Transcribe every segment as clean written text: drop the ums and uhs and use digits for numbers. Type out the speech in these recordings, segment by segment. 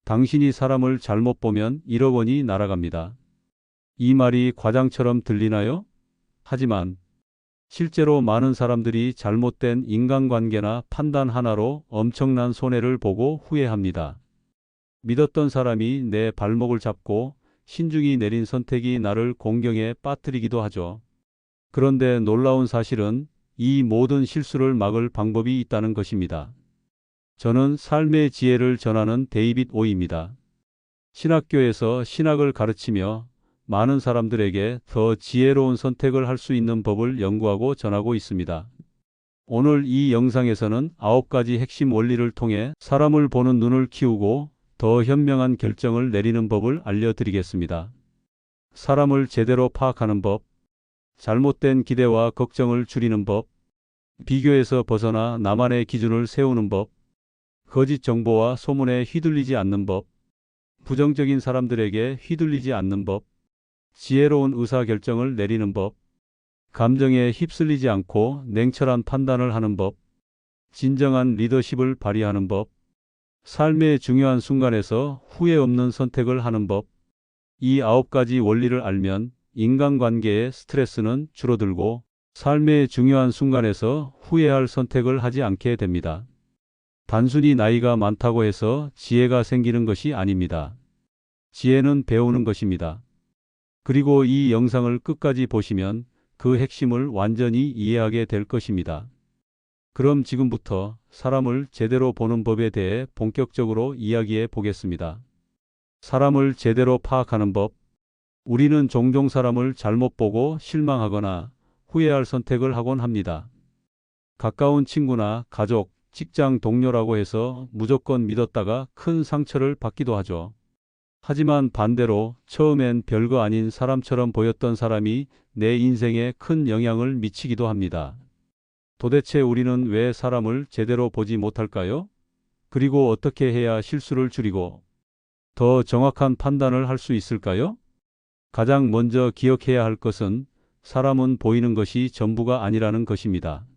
당신이 사람을 잘못 보면 1억 원이 날아갑니다. 이 말이 과장처럼 들리나요? 하지만 실제로 많은 사람들이 잘못된 인간관계나 판단 하나로 엄청난 손해를 보고 후회합니다. 믿었던 사람이 내 발목을 잡고 신중히 내린 선택이 나를 공경에 빠뜨리기도 하죠. 그런데 놀라운 사실은 이 모든 실수를 막을 방법이 있다는 것입니다. 저는 삶의 지혜를 전하는 데이빗 오이입니다. 신학교에서 신학을 가르치며 많은 사람들에게 더 지혜로운 선택을 할 수 있는 법을 연구하고 전하고 있습니다. 오늘 이 영상에서는 9가지 핵심 원리를 통해 사람을 보는 눈을 키우고 더 현명한 결정을 내리는 법을 알려드리겠습니다. 사람을 제대로 파악하는 법, 잘못된 기대와 걱정을 줄이는 법, 비교에서 벗어나 나만의 기준을 세우는 법, 거짓 정보와 소문에 휘둘리지 않는 법, 부정적인 사람들에게 휘둘리지 않는 법, 지혜로운 의사결정을 내리는 법, 감정에 휩쓸리지 않고 냉철한 판단을 하는 법, 진정한 리더십을 발휘하는 법, 삶의 중요한 순간에서 후회 없는 선택을 하는 법. 이 9가지 원리를 알면 인간관계의 스트레스는 줄어들고 삶의 중요한 순간에서 후회할 선택을 하지 않게 됩니다. 단순히 나이가 많다고 해서 지혜가 생기는 것이 아닙니다. 지혜는 배우는 것입니다. 그리고 이 영상을 끝까지 보시면 그 핵심을 완전히 이해하게 될 것입니다. 그럼 지금부터 사람을 제대로 보는 법에 대해 본격적으로 이야기해 보겠습니다. 사람을 제대로 파악하는 법. 우리는 종종 사람을 잘못 보고 실망하거나 후회할 선택을 하곤 합니다. 가까운 친구나 가족, 직장 동료라고 해서 무조건 믿었다가 큰 상처를 받기도 하죠. 하지만 반대로 처음엔 별거 아닌 사람처럼 보였던 사람이 내 인생에 큰 영향을 미치기도 합니다. 도대체 우리는 왜 사람을 제대로 보지 못할까요? 그리고 어떻게 해야 실수를 줄이고 더 정확한 판단을 할 수 있을까요? 가장 먼저 기억해야 할 것은 사람은 보이는 것이 전부가 아니라는 것입니다.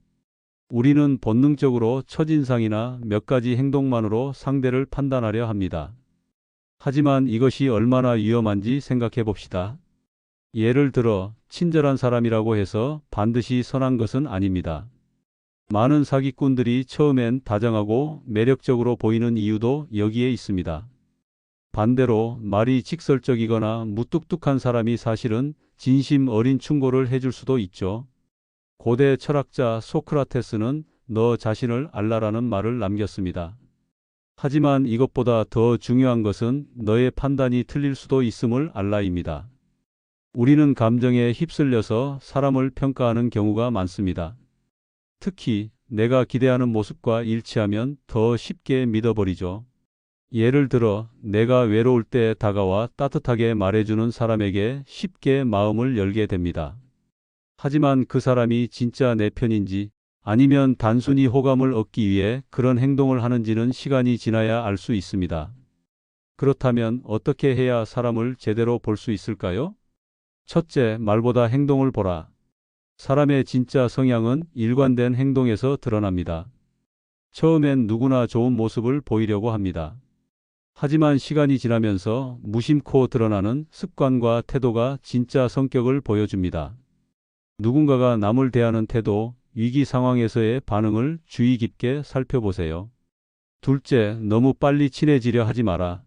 우리는 본능적으로 첫인상이나 몇 가지 행동만으로 상대를 판단하려 합니다. 하지만 이것이 얼마나 위험한지 생각해 봅시다. 예를 들어 친절한 사람이라고 해서 반드시 선한 것은 아닙니다. 많은 사기꾼들이 처음엔 다정하고 매력적으로 보이는 이유도 여기에 있습니다. 반대로 말이 직설적이거나 무뚝뚝한 사람이 사실은 진심 어린 충고를 해줄 수도 있죠. 고대 철학자 소크라테스는 너 자신을 알라라는 말을 남겼습니다. 하지만 이것보다 더 중요한 것은 너의 판단이 틀릴 수도 있음을 알라입니다. 우리는 감정에 휩쓸려서 사람을 평가하는 경우가 많습니다. 특히 내가 기대하는 모습과 일치하면 더 쉽게 믿어버리죠. 예를 들어 내가 외로울 때 다가와 따뜻하게 말해주는 사람에게 쉽게 마음을 열게 됩니다. 하지만 그 사람이 진짜 내 편인지 아니면 단순히 호감을 얻기 위해 그런 행동을 하는지는 시간이 지나야 알 수 있습니다. 그렇다면 어떻게 해야 사람을 제대로 볼 수 있을까요? 첫째, 말보다 행동을 보라. 사람의 진짜 성향은 일관된 행동에서 드러납니다. 처음엔 누구나 좋은 모습을 보이려고 합니다. 하지만 시간이 지나면서 무심코 드러나는 습관과 태도가 진짜 성격을 보여줍니다. 누군가가 남을 대하는 태도, 위기 상황에서의 반응을 주의 깊게 살펴보세요. 둘째, 너무 빨리 친해지려 하지 마라.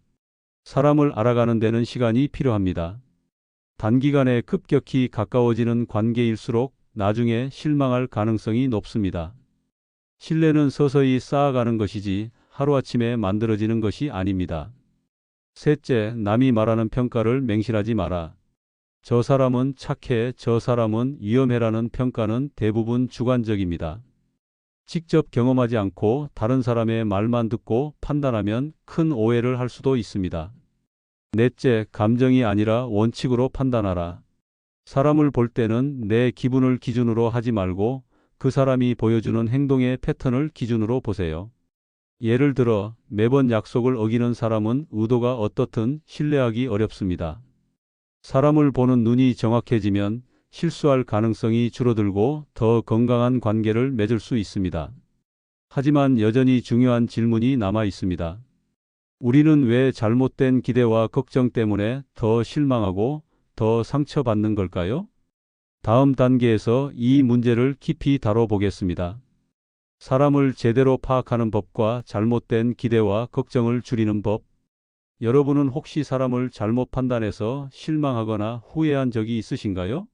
사람을 알아가는 데는 시간이 필요합니다. 단기간에 급격히 가까워지는 관계일수록 나중에 실망할 가능성이 높습니다. 신뢰는 서서히 쌓아가는 것이지 하루아침에 만들어지는 것이 아닙니다. 셋째, 남이 말하는 평가를 맹신하지 마라. 저 사람은 착해, 저 사람은 위험해라는 평가는 대부분 주관적입니다. 직접 경험하지 않고 다른 사람의 말만 듣고 판단하면 큰 오해를 할 수도 있습니다. 넷째, 감정이 아니라 원칙으로 판단하라. 사람을 볼 때는 내 기분을 기준으로 하지 말고 그 사람이 보여주는 행동의 패턴을 기준으로 보세요. 예를 들어 매번 약속을 어기는 사람은 의도가 어떻든 신뢰하기 어렵습니다. 사람을 보는 눈이 정확해지면 실수할 가능성이 줄어들고 더 건강한 관계를 맺을 수 있습니다. 하지만 여전히 중요한 질문이 남아 있습니다. 우리는 왜 잘못된 기대와 걱정 때문에 더 실망하고 더 상처받는 걸까요? 다음 단계에서 이 문제를 깊이 다뤄보겠습니다. 사람을 제대로 파악하는 법과 잘못된 기대와 걱정을 줄이는 법. 여러분은 혹시 사람을 잘못 판단해서 실망하거나 후회한 적이 있으신가요?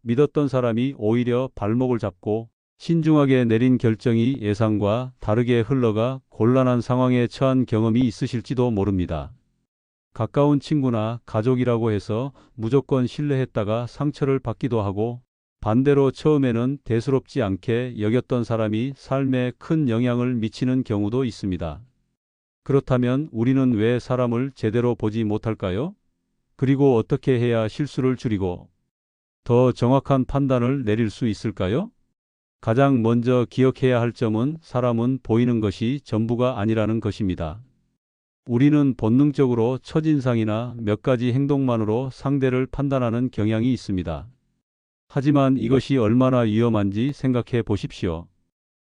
믿었던 사람이 오히려 발목을 잡고 신중하게 내린 결정이 예상과 다르게 흘러가 곤란한 상황에 처한 경험이 있으실지도 모릅니다. 가까운 친구나 가족이라고 해서 무조건 신뢰했다가 상처를 받기도 하고, 반대로 처음에는 대수롭지 않게 여겼던 사람이 삶에 큰 영향을 미치는 경우도 있습니다. 그렇다면 우리는 왜 사람을 제대로 보지 못할까요? 그리고 어떻게 해야 실수를 줄이고 더 정확한 판단을 내릴 수 있을까요? 가장 먼저 기억해야 할 점은 사람은 보이는 것이 전부가 아니라는 것입니다. 우리는 본능적으로 첫인상이나 몇 가지 행동만으로 상대를 판단하는 경향이 있습니다. 하지만 이것이 얼마나 위험한지 생각해 보십시오.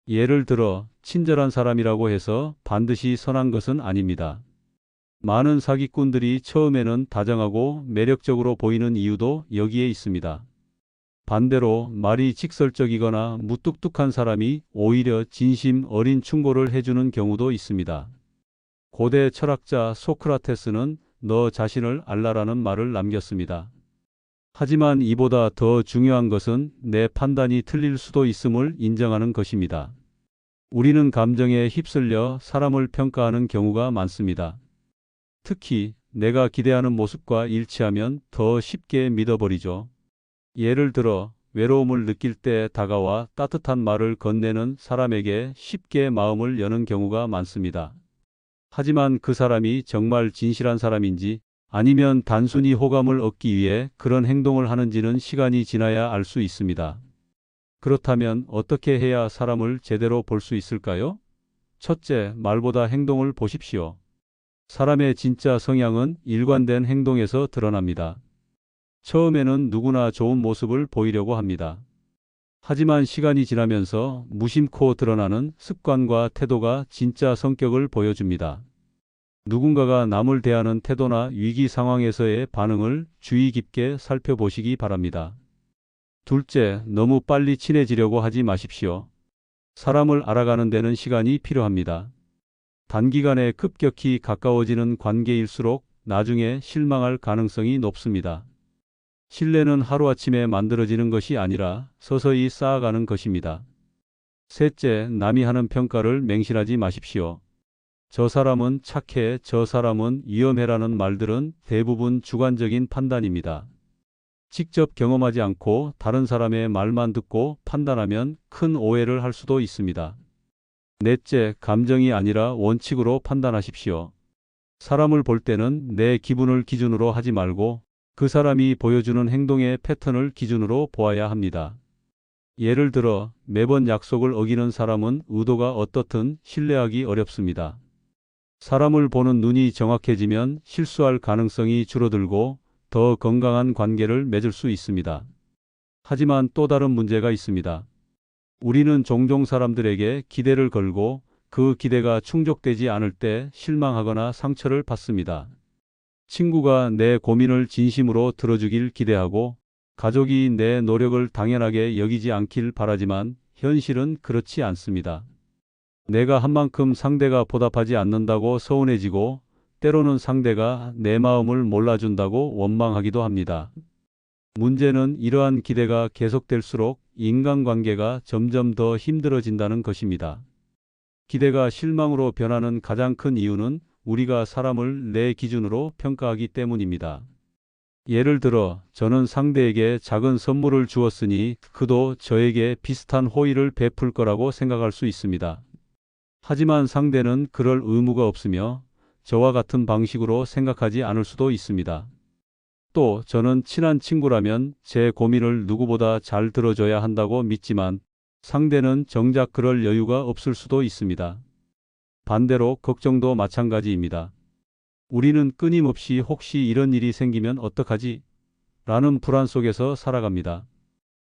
예를 들어, 친절한 사람이라고 해서 반드시 선한 것은 아닙니다. 많은 사기꾼들이 처음에는 다정하고 매력적으로 보이는 이유도 여기에 있습니다. 반대로 말이 직설적이거나 무뚝뚝한 사람이 오히려 진심 어린 충고를 해주는 경우도 있습니다. 고대 철학자 소크라테스는 너 자신을 알라라는 말을 남겼습니다. 하지만 이보다 더 중요한 것은 내 판단이 틀릴 수도 있음을 인정하는 것입니다. 우리는 감정에 휩쓸려 사람을 평가하는 경우가 많습니다. 특히 내가 기대하는 모습과 일치하면 더 쉽게 믿어버리죠. 예를 들어, 외로움을 느낄 때 다가와 따뜻한 말을 건네는 사람에게 쉽게 마음을 여는 경우가 많습니다. 하지만 그 사람이 정말 진실한 사람인지 아니면 단순히 호감을 얻기 위해 그런 행동을 하는지는 시간이 지나야 알 수 있습니다. 그렇다면 어떻게 해야 사람을 제대로 볼 수 있을까요? 첫째, 말보다 행동을 보십시오. 사람의 진짜 성향은 일관된 행동에서 드러납니다. 처음에는 누구나 좋은 모습을 보이려고 합니다. 하지만 시간이 지나면서 무심코 드러나는 습관과 태도가 진짜 성격을 보여줍니다. 누군가가 남을 대하는 태도나 위기 상황에서의 반응을 주의 깊게 살펴보시기 바랍니다. 둘째, 너무 빨리 친해지려고 하지 마십시오. 사람을 알아가는 데는 시간이 필요합니다. 단기간에 급격히 가까워지는 관계일수록 나중에 실망할 가능성이 높습니다. 신뢰는 하루아침에 만들어지는 것이 아니라 서서히 쌓아가는 것입니다. 셋째, 남이 하는 평가를 맹신하지 마십시오. 저 사람은 착해, 저 사람은 위험해라는 말들은 대부분 주관적인 판단입니다. 직접 경험하지 않고 다른 사람의 말만 듣고 판단하면 큰 오해를 할 수도 있습니다. 넷째, 감정이 아니라 원칙으로 판단하십시오. 사람을 볼 때는 내 기분을 기준으로 하지 말고 그 사람이 보여주는 행동의 패턴을 기준으로 보아야 합니다. 예를 들어, 매번 약속을 어기는 사람은 의도가 어떻든 신뢰하기 어렵습니다. 사람을 보는 눈이 정확해지면 실수할 가능성이 줄어들고 더 건강한 관계를 맺을 수 있습니다. 하지만 또 다른 문제가 있습니다. 우리는 종종 사람들에게 기대를 걸고 그 기대가 충족되지 않을 때 실망하거나 상처를 받습니다. 친구가 내 고민을 진심으로 들어주길 기대하고 가족이 내 노력을 당연하게 여기지 않길 바라지만 현실은 그렇지 않습니다. 내가 한 만큼 상대가 보답하지 않는다고 서운해지고 때로는 상대가 내 마음을 몰라준다고 원망하기도 합니다. 문제는 이러한 기대가 계속될수록 인간관계가 점점 더 힘들어진다는 것입니다. 기대가 실망으로 변하는 가장 큰 이유는 우리가 사람을 내 기준으로 평가하기 때문입니다. 예를 들어, 저는 상대에게 작은 선물을 주었으니 그도 저에게 비슷한 호의를 베풀 거라고 생각할 수 있습니다. 하지만 상대는 그럴 의무가 없으며 저와 같은 방식으로 생각하지 않을 수도 있습니다. 또 저는 친한 친구라면 제 고민을 누구보다 잘 들어줘야 한다고 믿지만 상대는 정작 그럴 여유가 없을 수도 있습니다. 반대로 걱정도 마찬가지입니다. 우리는 끊임없이 혹시 이런 일이 생기면 어떡하지? 라는 불안 속에서 살아갑니다.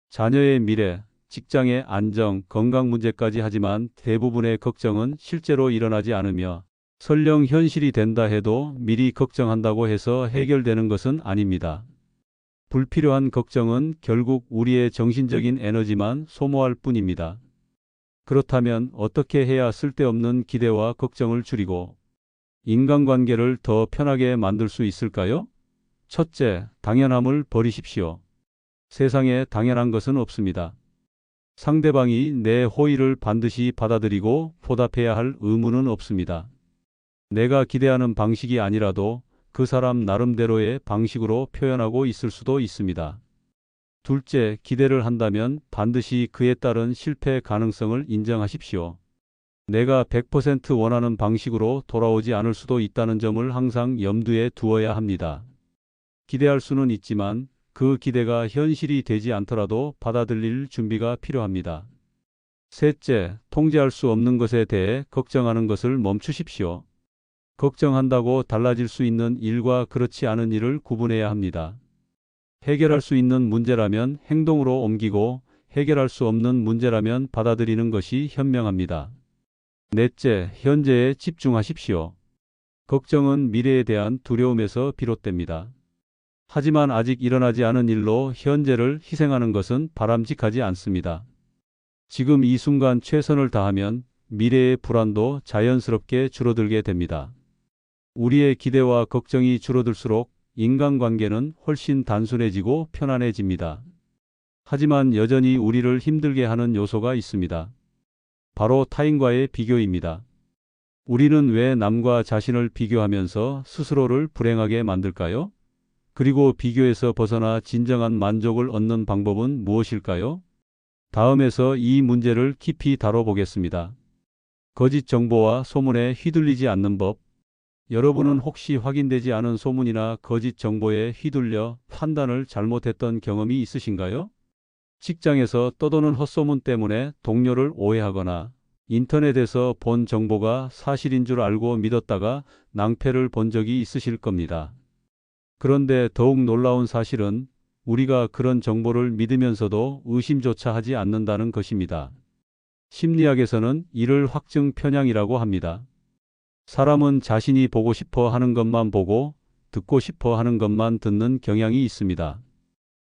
자녀의 미래, 직장의 안정, 건강 문제까지 하지만 대부분의 걱정은 실제로 일어나지 않으며 설령 현실이 된다 해도 미리 걱정한다고 해서 해결되는 것은 아닙니다. 불필요한 걱정은 결국 우리의 정신적인 에너지만 소모할 뿐입니다. 그렇다면 어떻게 해야 쓸데없는 기대와 걱정을 줄이고 인간관계를 더 편하게 만들 수 있을까요? 첫째, 당연함을 버리십시오. 세상에 당연한 것은 없습니다. 상대방이 내 호의를 반드시 받아들이고 보답해야 할 의무는 없습니다. 내가 기대하는 방식이 아니라도 그 사람 나름대로의 방식으로 표현하고 있을 수도 있습니다. 둘째, 기대를 한다면 반드시 그에 따른 실패 가능성을 인정하십시오. 내가 100% 원하는 방식으로 돌아오지 않을 수도 있다는 점을 항상 염두에 두어야 합니다. 기대할 수는 있지만 그 기대가 현실이 되지 않더라도 받아들일 준비가 필요합니다. 셋째, 통제할 수 없는 것에 대해 걱정하는 것을 멈추십시오. 걱정한다고 달라질 수 있는 일과 그렇지 않은 일을 구분해야 합니다. 해결할 수 있는 문제라면 행동으로 옮기고 해결할 수 없는 문제라면 받아들이는 것이 현명합니다. 넷째, 현재에 집중하십시오. 걱정은 미래에 대한 두려움에서 비롯됩니다. 하지만 아직 일어나지 않은 일로 현재를 희생하는 것은 바람직하지 않습니다. 지금 이 순간 최선을 다하면 미래의 불안도 자연스럽게 줄어들게 됩니다. 우리의 기대와 걱정이 줄어들수록 인간관계는 훨씬 단순해지고 편안해집니다. 하지만 여전히 우리를 힘들게 하는 요소가 있습니다. 바로 타인과의 비교입니다. 우리는 왜 남과 자신을 비교하면서 스스로를 불행하게 만들까요? 그리고 비교에서 벗어나 진정한 만족을 얻는 방법은 무엇일까요? 다음에서 이 문제를 깊이 다뤄보겠습니다. 거짓 정보와 소문에 휘둘리지 않는 법. 여러분은 혹시 확인되지 않은 소문이나 거짓 정보에 휘둘려 판단을 잘못했던 경험이 있으신가요? 직장에서 떠도는 헛소문 때문에 동료를 오해하거나 인터넷에서 본 정보가 사실인 줄 알고 믿었다가 낭패를 본 적이 있으실 겁니다. 그런데 더욱 놀라운 사실은 우리가 그런 정보를 믿으면서도 의심조차 하지 않는다는 것입니다. 심리학에서는 이를 확증 편향이라고 합니다. 사람은 자신이 보고 싶어 하는 것만 보고 듣고 싶어 하는 것만 듣는 경향이 있습니다.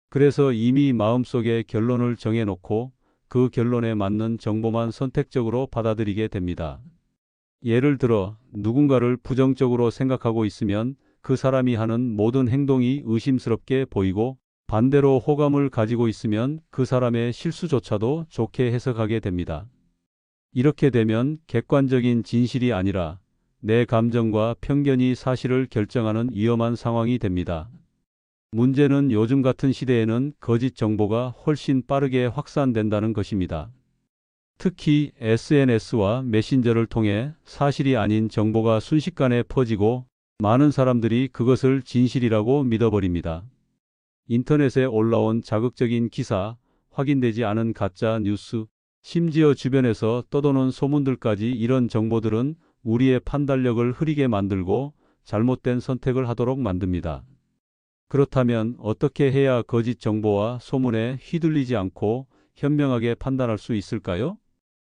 그래서 이미 마음속에 결론을 정해놓고 그 결론에 맞는 정보만 선택적으로 받아들이게 됩니다. 예를 들어 누군가를 부정적으로 생각하고 있으면 그 사람이 하는 모든 행동이 의심스럽게 보이고 반대로 호감을 가지고 있으면 그 사람의 실수조차도 좋게 해석하게 됩니다. 이렇게 되면 객관적인 진실이 아니라 내 감정과 편견이 사실을 결정하는 위험한 상황이 됩니다. 문제는 요즘 같은 시대에는 거짓 정보가 훨씬 빠르게 확산된다는 것입니다. 특히 SNS와 메신저를 통해 사실이 아닌 정보가 순식간에 퍼지고 많은 사람들이 그것을 진실이라고 믿어버립니다. 인터넷에 올라온 자극적인 기사, 확인되지 않은 가짜 뉴스, 심지어 주변에서 떠도는 소문들까지 이런 정보들은 우리의 판단력을 흐리게 만들고 잘못된 선택을 하도록 만듭니다. 그렇다면 어떻게 해야 거짓 정보와 소문에 휘둘리지 않고 현명하게 판단할 수 있을까요?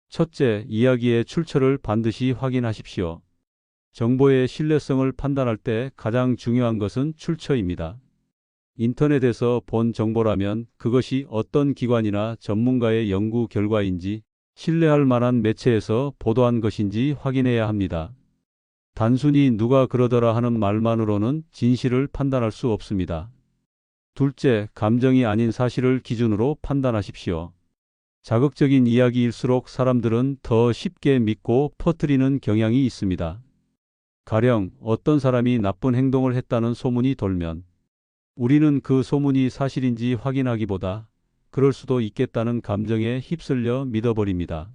첫째, 이야기의 출처를 반드시 확인하십시오. 정보의 신뢰성을 판단할 때 가장 중요한 것은 출처입니다. 인터넷에서 본 정보라면 그것이 어떤 기관이나 전문가의 연구 결과인지 신뢰할 만한 매체에서 보도한 것인지 확인해야 합니다. 단순히 누가 그러더라 하는 말만으로는 진실을 판단할 수 없습니다. 둘째, 감정이 아닌 사실을 기준으로 판단하십시오. 자극적인 이야기일수록 사람들은 더 쉽게 믿고 퍼뜨리는 경향이 있습니다. 가령 어떤 사람이 나쁜 행동을 했다는 소문이 돌면 우리는 그 소문이 사실인지 확인하기보다 그럴 수도 있겠다는 감정에 휩쓸려 믿어버립니다.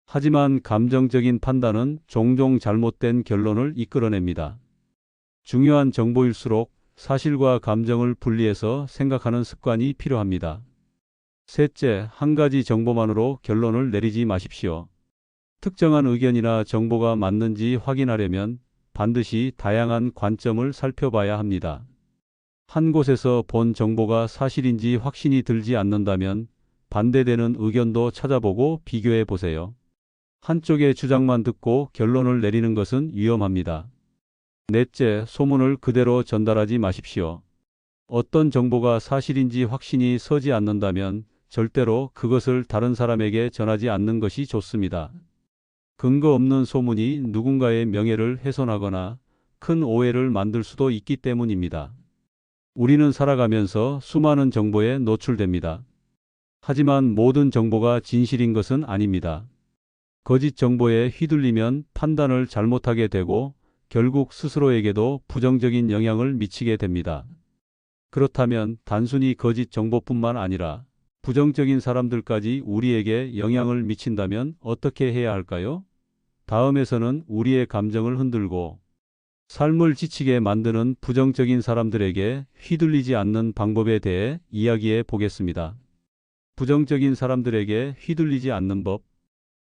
하지만 감정적인 판단은 종종 잘못된 결론을 이끌어냅니다. 중요한 정보일수록 사실과 감정을 분리해서 생각하는 습관이 필요합니다. 셋째, 한 가지 정보만으로 결론을 내리지 마십시오. 특정한 의견이나 정보가 맞는지 확인하려면 반드시 다양한 관점을 살펴봐야 합니다. 한 곳에서 본 정보가 사실인지 확신이 들지 않는다면 반대되는 의견도 찾아보고 비교해 보세요. 한쪽의 주장만 듣고 결론을 내리는 것은 위험합니다. 넷째, 소문을 그대로 전달하지 마십시오. 어떤 정보가 사실인지 확신이 서지 않는다면 절대로 그것을 다른 사람에게 전하지 않는 것이 좋습니다. 근거 없는 소문이 누군가의 명예를 훼손하거나 큰 오해를 만들 수도 있기 때문입니다. 우리는 살아가면서 수많은 정보에 노출됩니다. 하지만 모든 정보가 진실인 것은 아닙니다. 거짓 정보에 휘둘리면 판단을 잘못하게 되고 결국 스스로에게도 부정적인 영향을 미치게 됩니다. 그렇다면 단순히 거짓 정보뿐만 아니라 부정적인 사람들까지 우리에게 영향을 미친다면 어떻게 해야 할까요? 다음에서는 우리의 감정을 흔들고 삶을 지치게 만드는 부정적인 사람들에게 휘둘리지 않는 방법에 대해 이야기해 보겠습니다. 부정적인 사람들에게 휘둘리지 않는 법.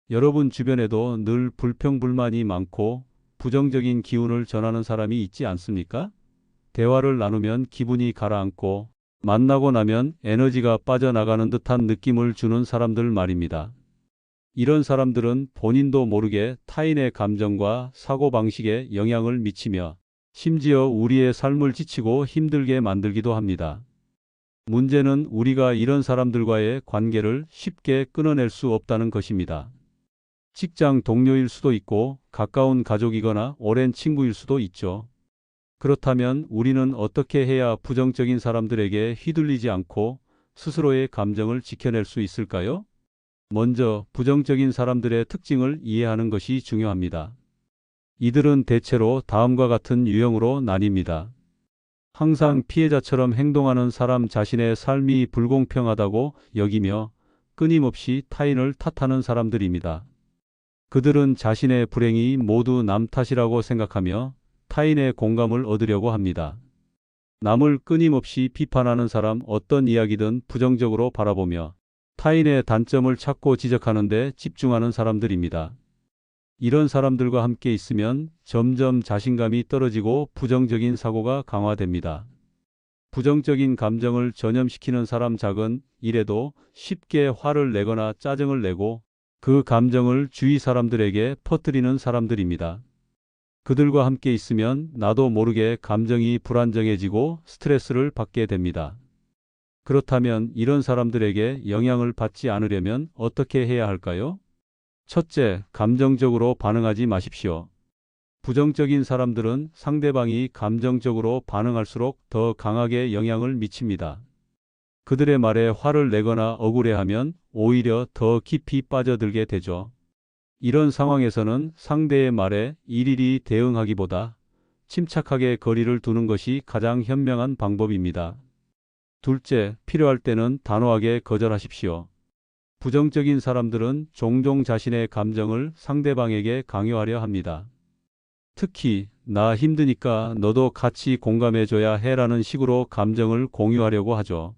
여러분 주변에도 늘 불평불만이 많고 부정적인 기운을 전하는 사람이 있지 않습니까? 대화를 나누면 기분이 가라앉고 만나고 나면 에너지가 빠져나가는 듯한 느낌을 주는 사람들 말입니다. 이런 사람들은 본인도 모르게 타인의 감정과 사고방식에 영향을 미치며 심지어 우리의 삶을 지치고 힘들게 만들기도 합니다. 문제는 우리가 이런 사람들과의 관계를 쉽게 끊어낼 수 없다는 것입니다. 직장 동료일 수도 있고 가까운 가족이거나 오랜 친구일 수도 있죠. 그렇다면 우리는 어떻게 해야 부정적인 사람들에게 휘둘리지 않고 스스로의 감정을 지켜낼 수 있을까요? 먼저 부정적인 사람들의 특징을 이해하는 것이 중요합니다. 이들은 대체로 다음과 같은 유형으로 나뉩니다. 항상 피해자처럼 행동하는 사람, 자신의 삶이 불공평하다고 여기며 끊임없이 타인을 탓하는 사람들입니다. 그들은 자신의 불행이 모두 남 탓이라고 생각하며 타인의 공감을 얻으려고 합니다. 남을 끊임없이 비판하는 사람, 어떤 이야기든 부정적으로 바라보며 타인의 단점을 찾고 지적하는 데 집중하는 사람들입니다. 이런 사람들과 함께 있으면 점점 자신감이 떨어지고 부정적인 사고가 강화됩니다. 부정적인 감정을 전염시키는 사람, 작은 일에도 쉽게 화를 내거나 짜증을 내고 그 감정을 주위 사람들에게 퍼뜨리는 사람들입니다. 그들과 함께 있으면 나도 모르게 감정이 불안정해지고 스트레스를 받게 됩니다. 그렇다면 이런 사람들에게 영향을 받지 않으려면 어떻게 해야 할까요? 첫째, 감정적으로 반응하지 마십시오. 부정적인 사람들은 상대방이 감정적으로 반응할수록 더 강하게 영향을 미칩니다. 그들의 말에 화를 내거나 억울해하면 오히려 더 깊이 빠져들게 되죠. 이런 상황에서는 상대의 말에 일일이 대응하기보다 침착하게 거리를 두는 것이 가장 현명한 방법입니다. 둘째, 필요할 때는 단호하게 거절하십시오. 부정적인 사람들은 종종 자신의 감정을 상대방에게 강요하려 합니다. 특히 나 힘드니까 너도 같이 공감해줘야 해라는 식으로 감정을 공유하려고 하죠.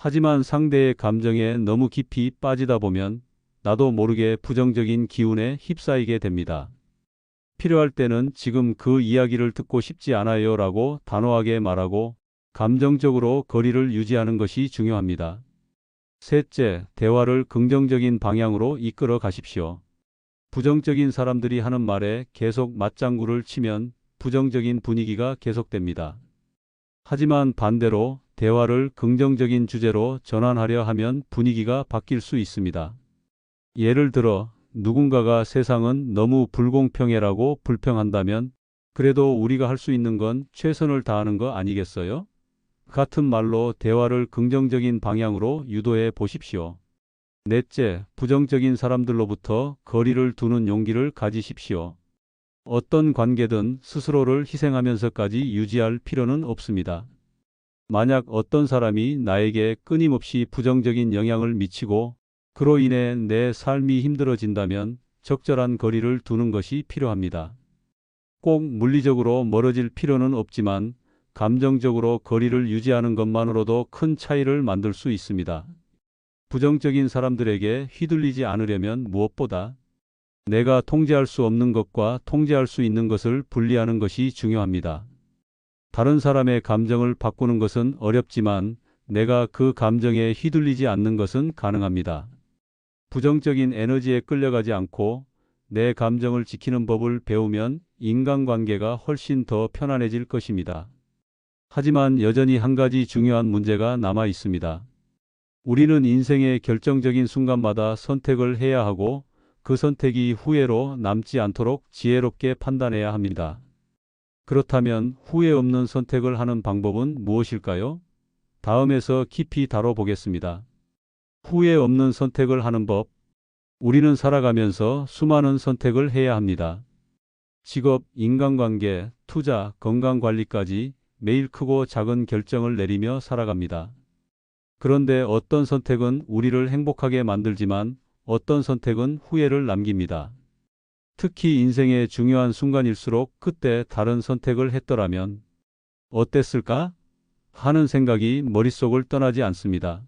하지만 상대의 감정에 너무 깊이 빠지다 보면 나도 모르게 부정적인 기운에 휩싸이게 됩니다. 필요할 때는 지금 그 이야기를 듣고 싶지 않아요 라고 단호하게 말하고 감정적으로 거리를 유지하는 것이 중요합니다. 셋째, 대화를 긍정적인 방향으로 이끌어 가십시오. 부정적인 사람들이 하는 말에 계속 맞장구를 치면 부정적인 분위기가 계속됩니다. 하지만 반대로 대화를 긍정적인 주제로 전환하려 하면 분위기가 바뀔 수 있습니다. 예를 들어 누군가가 세상은 너무 불공평해라고 불평한다면 그래도 우리가 할 수 있는 건 최선을 다하는 거 아니겠어요? 같은 말로 대화를 긍정적인 방향으로 유도해 보십시오. 넷째, 부정적인 사람들로부터 거리를 두는 용기를 가지십시오. 어떤 관계든 스스로를 희생하면서까지 유지할 필요는 없습니다. 만약 어떤 사람이 나에게 끊임없이 부정적인 영향을 미치고 그로 인해 내 삶이 힘들어진다면 적절한 거리를 두는 것이 필요합니다. 꼭 물리적으로 멀어질 필요는 없지만 감정적으로 거리를 유지하는 것만으로도 큰 차이를 만들 수 있습니다. 부정적인 사람들에게 휘둘리지 않으려면 무엇보다 내가 통제할 수 없는 것과 통제할 수 있는 것을 분리하는 것이 중요합니다. 다른 사람의 감정을 바꾸는 것은 어렵지만 내가 그 감정에 휘둘리지 않는 것은 가능합니다. 부정적인 에너지에 끌려가지 않고 내 감정을 지키는 법을 배우면 인간관계가 훨씬 더 편안해질 것입니다. 하지만 여전히 한 가지 중요한 문제가 남아 있습니다. 우리는 인생의 결정적인 순간마다 선택을 해야 하고 그 선택이 후회로 남지 않도록 지혜롭게 판단해야 합니다. 그렇다면 후회 없는 선택을 하는 방법은 무엇일까요? 다음에서 깊이 다뤄보겠습니다. 후회 없는 선택을 하는 법. 우리는 살아가면서 수많은 선택을 해야 합니다. 직업, 인간관계, 투자, 건강관리까지 매일 크고 작은 결정을 내리며 살아갑니다. 그런데 어떤 선택은 우리를 행복하게 만들지만 어떤 선택은 후회를 남깁니다. 특히 인생의 중요한 순간일수록 그때 다른 선택을 했더라면 어땠을까? 하는 생각이 머릿속을 떠나지 않습니다.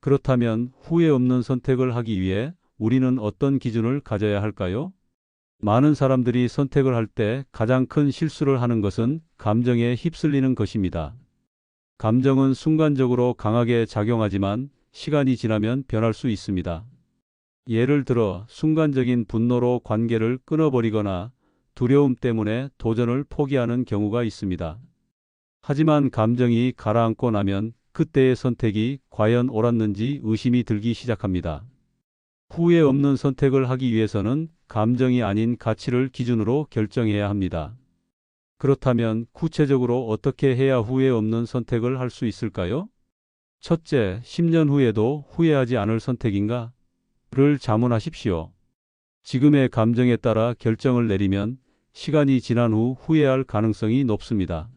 그렇다면 후회 없는 선택을 하기 위해 우리는 어떤 기준을 가져야 할까요? 많은 사람들이 선택을 할 때 가장 큰 실수를 하는 것은 감정에 휩쓸리는 것입니다. 감정은 순간적으로 강하게 작용하지만 시간이 지나면 변할 수 있습니다. 예를 들어 순간적인 분노로 관계를 끊어버리거나 두려움 때문에 도전을 포기하는 경우가 있습니다. 하지만 감정이 가라앉고 나면 그때의 선택이 과연 옳았는지 의심이 들기 시작합니다. 후회 없는 선택을 하기 위해서는 감정이 아닌 가치를 기준으로 결정해야 합니다. 그렇다면 구체적으로 어떻게 해야 후회 없는 선택을 할 수 있을까요? 첫째, 10년 후에도 후회하지 않을 선택인가? 를 자문하십시오. 지금의 감정에 따라 결정을 내리면 시간이 지난 후 후회할 가능성이 높습니다.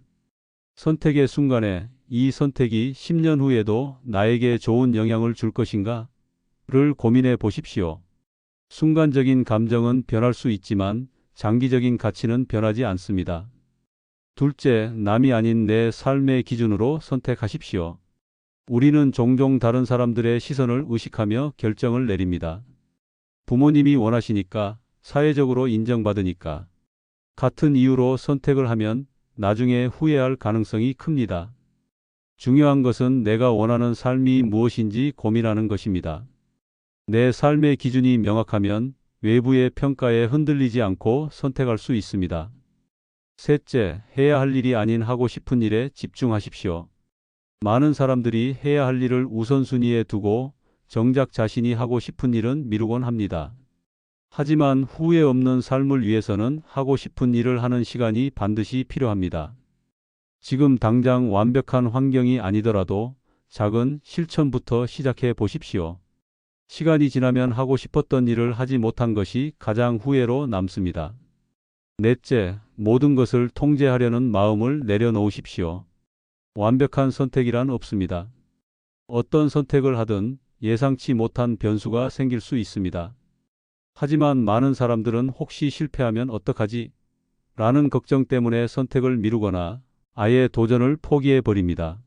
선택의 순간에 이 선택이 10년 후에도 나에게 좋은 영향을 줄 것인가? 를 고민해 보십시오. 순간적인 감정은 변할 수 있지만 장기적인 가치는 변하지 않습니다. 둘째, 남이 아닌 내 삶의 기준으로 선택하십시오. 우리는 종종 다른 사람들의 시선을 의식하며 결정을 내립니다. 부모님이 원하시니까, 사회적으로 인정받으니까. 같은 이유로 선택을 하면 나중에 후회할 가능성이 큽니다. 중요한 것은 내가 원하는 삶이 무엇인지 고민하는 것입니다. 내 삶의 기준이 명확하면 외부의 평가에 흔들리지 않고 선택할 수 있습니다. 셋째, 해야 할 일이 아닌 하고 싶은 일에 집중하십시오. 많은 사람들이 해야 할 일을 우선순위에 두고 정작 자신이 하고 싶은 일은 미루곤 합니다. 하지만 후회 없는 삶을 위해서는 하고 싶은 일을 하는 시간이 반드시 필요합니다. 지금 당장 완벽한 환경이 아니더라도 작은 실천부터 시작해 보십시오. 시간이 지나면 하고 싶었던 일을 하지 못한 것이 가장 후회로 남습니다. 넷째, 모든 것을 통제하려는 마음을 내려놓으십시오. 완벽한 선택이란 없습니다. 어떤 선택을 하든 예상치 못한 변수가 생길 수 있습니다. 하지만 많은 사람들은 혹시 실패하면 어떡하지? 라는 걱정 때문에 선택을 미루거나 아예 도전을 포기해 버립니다.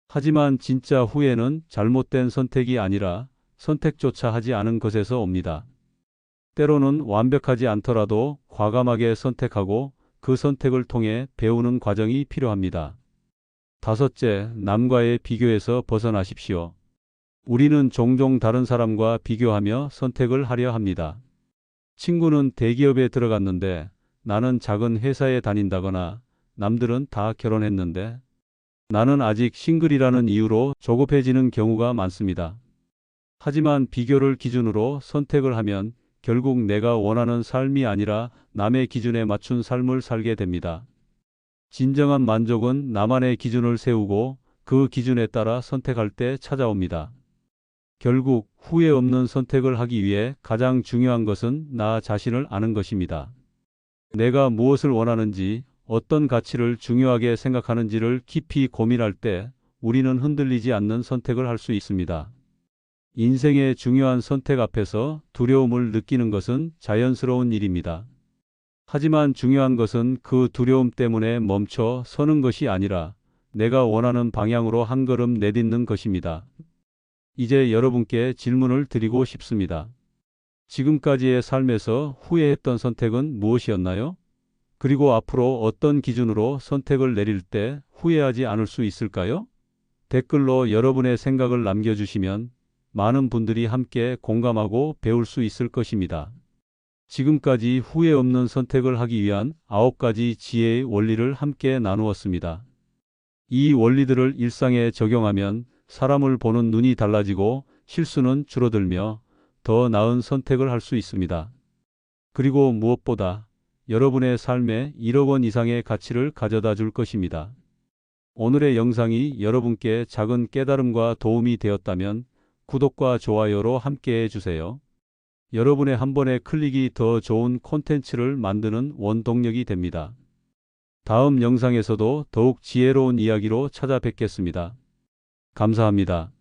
하지만 진짜 후회는 잘못된 선택이 아니라 선택조차 하지 않은 것에서 옵니다. 때로는 완벽하지 않더라도 과감하게 선택하고 그 선택을 통해 배우는 과정이 필요합니다. 다섯째, 남과의 비교에서 벗어나십시오. 우리는 종종 다른 사람과 비교하며 선택을 하려 합니다. 친구는 대기업에 들어갔는데 나는 작은 회사에 다닌다거나 남들은 다 결혼했는데 나는 아직 싱글이라는 이유로 조급해지는 경우가 많습니다. 하지만 비교를 기준으로 선택을 하면 결국 내가 원하는 삶이 아니라 남의 기준에 맞춘 삶을 살게 됩니다. 진정한 만족은 나만의 기준을 세우고 그 기준에 따라 선택할 때 찾아옵니다. 결국 후회 없는 선택을 하기 위해 가장 중요한 것은 나 자신을 아는 것입니다. 내가 무엇을 원하는지, 어떤 가치를 중요하게 생각하는지를 깊이 고민할 때 우리는 흔들리지 않는 선택을 할 수 있습니다. 인생의 중요한 선택 앞에서 두려움을 느끼는 것은 자연스러운 일입니다. 하지만 중요한 것은 그 두려움 때문에 멈춰 서는 것이 아니라 내가 원하는 방향으로 한 걸음 내딛는 것입니다. 이제 여러분께 질문을 드리고 싶습니다. 지금까지의 삶에서 후회했던 선택은 무엇이었나요? 그리고 앞으로 어떤 기준으로 선택을 내릴 때 후회하지 않을 수 있을까요? 댓글로 여러분의 생각을 남겨주시면 많은 분들이 함께 공감하고 배울 수 있을 것입니다. 지금까지 후회 없는 선택을 하기 위한 9가지 지혜의 원리를 함께 나누었습니다. 이 원리들을 일상에 적용하면 사람을 보는 눈이 달라지고 실수는 줄어들며 더 나은 선택을 할 수 있습니다. 그리고 무엇보다 여러분의 삶에 1억 원 이상의 가치를 가져다 줄 것입니다. 오늘의 영상이 여러분께 작은 깨달음과 도움이 되었다면 구독과 좋아요로 함께 해주세요. 여러분의 한 번의 클릭이 더 좋은 콘텐츠를 만드는 원동력이 됩니다. 다음 영상에서도 더욱 지혜로운 이야기로 찾아뵙겠습니다. 감사합니다.